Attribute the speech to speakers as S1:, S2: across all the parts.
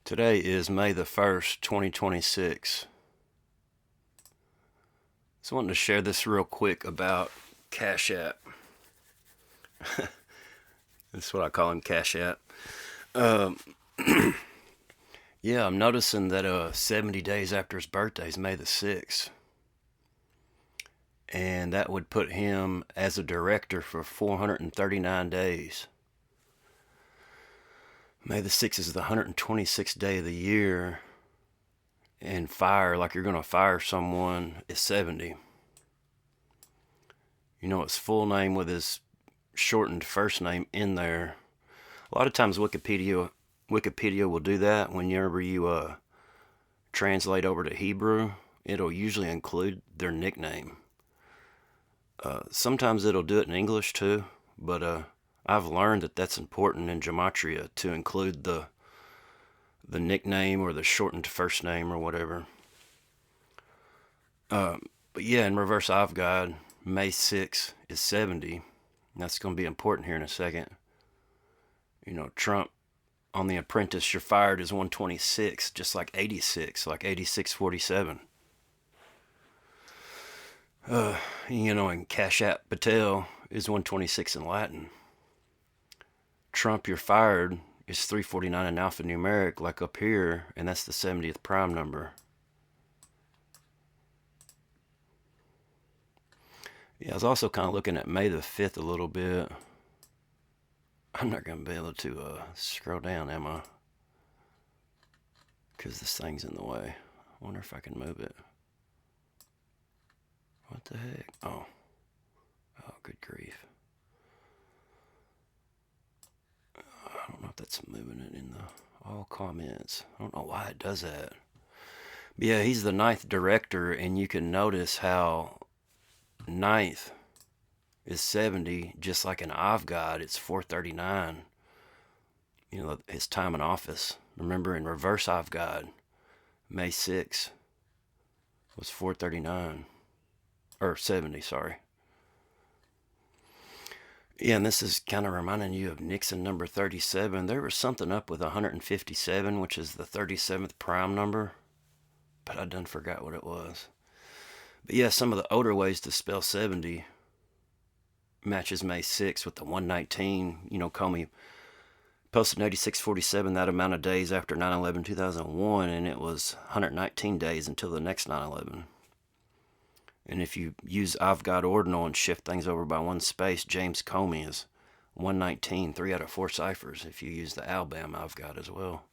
S1: Today is May the 1st, 2026. So I wanted to share this real quick about Cash App. That's what I call him, Cash App. Um, yeah, I'm noticing that 70 days after his birthday is May the 6th. And that would put him as a director for 439 days. May the 6th is the 126th day of the year. And fire, like you're going to fire someone, is 70. You know his full name with his shortened first name in there. A lot of times Wikipedia will do that whenever you translate over to Hebrew. It'll usually include their nickname. Sometimes it'll do it in English too, but I've learned that that's important in gematria to include the nickname or the shortened first name or whatever. But yeah, in reverse Avogadro, May 6 is 70. That's going to be important here in a second. You know, Trump on The Apprentice, you're fired is 126, just like 86, like 8647. And Kash Patel is 126 in Latin. Trump, you're fired is 349 in alphanumeric, like up here, and that's the 70th prime number. Yeah, I was also kind of looking at May the 5th a little bit. I'm not going to be able to scroll down, am I? Because this thing's in the way. I wonder if I can move it. What the heck? Oh, good grief. I don't know if that's moving it in the all comments. I don't know why it does that. But yeah, he's the 9th director, and you can notice how 9th is 70, just like in Avogadro, it's 439. You know, his time in office. Remember, in reverse Avogadro, May 6 was 439. Or 70, sorry. Yeah, and this is kind of reminding you of Nixon number 37. There was something up with 157, which is the 37th prime number, but I done forgot what it was. But yeah, some of the older ways to spell 70 matches May 6 with the 119. You know, Comey posted in 8647 that amount of days after 9/11/2001, and it was 119 days until the next 9/11. And if you use Avogadro ordinal and shift things over by one space, James Comey is 119, 3 out of 4 ciphers if you use the Alabama Avogadro as well.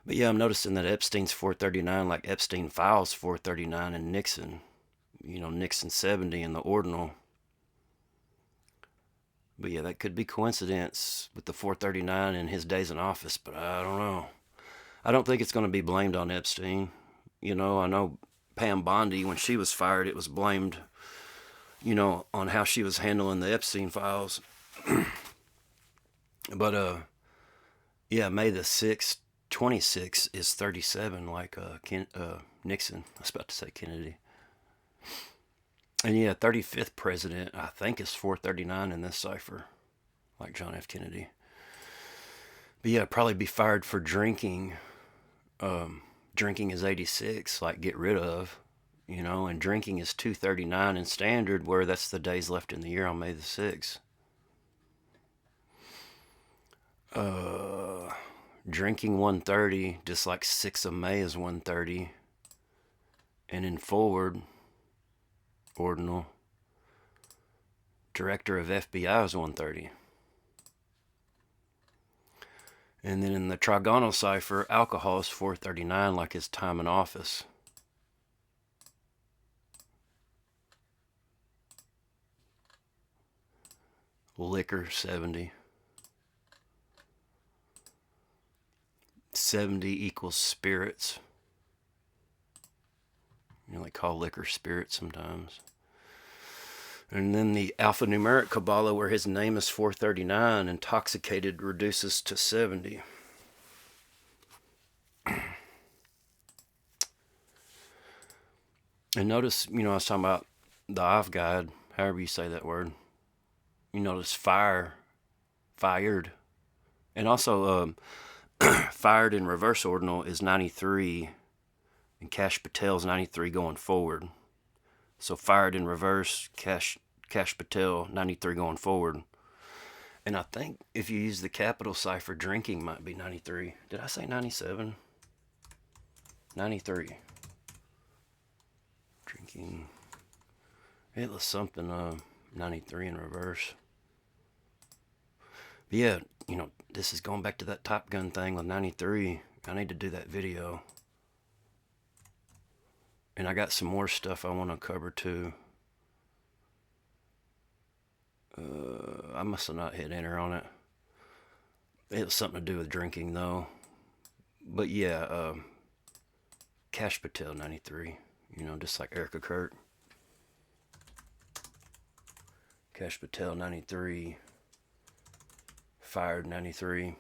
S1: But yeah, I'm noticing that Epstein's 439, like Epstein files 439, and Nixon, Nixon 70 in the ordinal. But yeah, that could be coincidence with the 439 and his days in office, but I don't know. I don't think it's going to be blamed on Epstein. I know Pam Bondi, when she was fired, it was blamed, on how she was handling the Epstein files. But, yeah, May the 6th, 26 is 37, like Nixon. I was about to say Kennedy. And yeah, 35th president, I think, is 439 in this cipher, like John F. Kennedy. But yeah, probably be fired for drinking. Drinking is 86, like get rid of, and drinking is 239 in standard, where that's the days left in the year on May the 6th. Drinking 130, just like 6 of May is 130. And in forward, ordinal, director of FBI is 130. And then in the trigonal cipher, alcohol is 439, like his time in office. Liquor, 70. 70 equals spirits. They call liquor spirits sometimes. And then the alphanumeric Kabbalah, where his name is 439, intoxicated reduces to 70. And notice, I was talking about the Avogadro, however you say that word. You notice fired. And also fired in reverse ordinal is 93, and Kash Patel's 93 going forward. So fired in reverse, Kash Patel, 93 going forward. And I think if you use the capital cipher, drinking might be 93. Did I say 97? 93. Drinking. It was something, 93 in reverse. But yeah, you know, this is going back to that Top Gun thing with 93. I need to do that video. And I got some more stuff I want to cover too. I must have not hit enter on it. It was something to do with drinking though. But yeah, Kash Patel 93. You know, just like Erica Kurt. Kash Patel 93. Fired 93.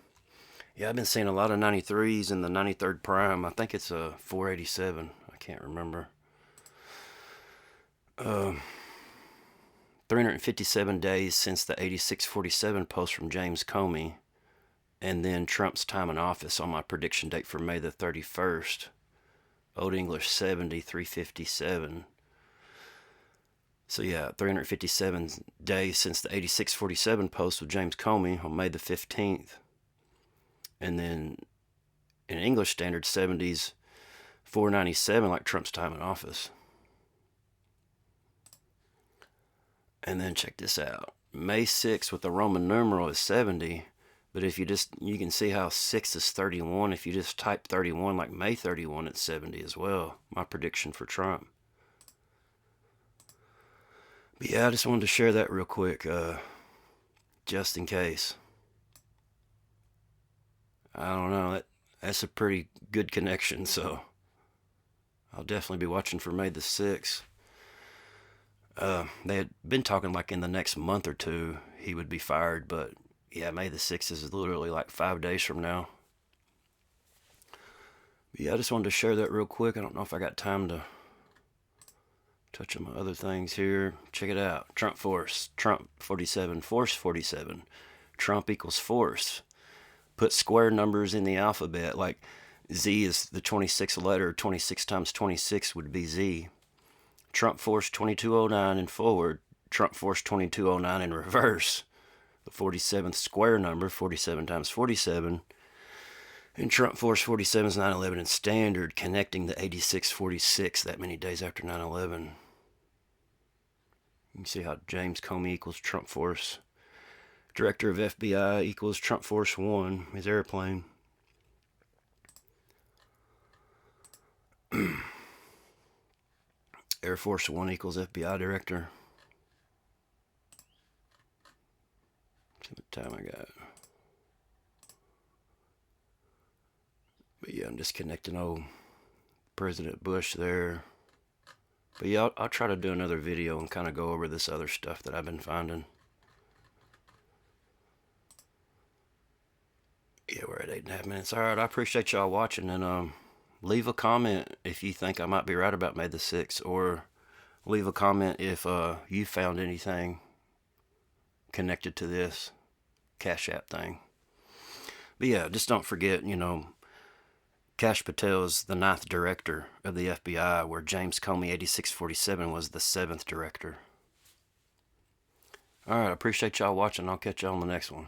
S1: Yeah, I've been seeing a lot of 93s in the 93rd prime. I think it's a 487. I can't remember. 357 days since the 8647 post from James Comey, and then Trump's time in office on my prediction date for May the 31st. Old English 70, 357. So yeah, 357 days since the 8647 post with James Comey on May the 15th. And then in English Standard 70s, 497, like Trump's time in office. And then check this out. May 6th with the Roman numeral is 70. But if you can see how 6 is 31. If you just type 31, like May 31, it's 70 as well. My prediction for Trump. But yeah, I just wanted to share that real quick, just in case. I don't know, that's a pretty good connection, so I'll definitely be watching for May the 6th. They had been talking like in the next month or two he would be fired, but yeah, May the 6th is literally like 5 days from now. But yeah, I just wanted to share that real quick. I don't know if I got time to touch on my other things here. Check it out. Trump force. Trump 47. Force 47. Trump equals force. Put square numbers in the alphabet. Like Z is the 26th letter. 26 times 26 would be Z. Trump force 2209 in forward. Trump force 2209 in reverse. The 47th square number. 47 times 47. And Trump force 47 is 9/11 in standard, connecting the 8646 that many days after 9/11. You can see how James Comey equals Trump force. Director of FBI equals Trump force 1, his airplane. Air Force 1 equals FBI director. See what time I got. But yeah, I'm just connecting old President Bush there. But yeah, I'll try to do another video and kind of go over this other stuff that I've been finding. Yeah, we're at 8.5 minutes. Alright, I appreciate y'all watching, and leave a comment if you think I might be right about May the 6th, or leave a comment if you found anything connected to this Cash App thing. But yeah, just don't forget, you know, Kash Patel is the 9th director of the FBI, where James Comey 8647 was the 7th director. Alright, I appreciate y'all watching. I'll catch y'all on the next one.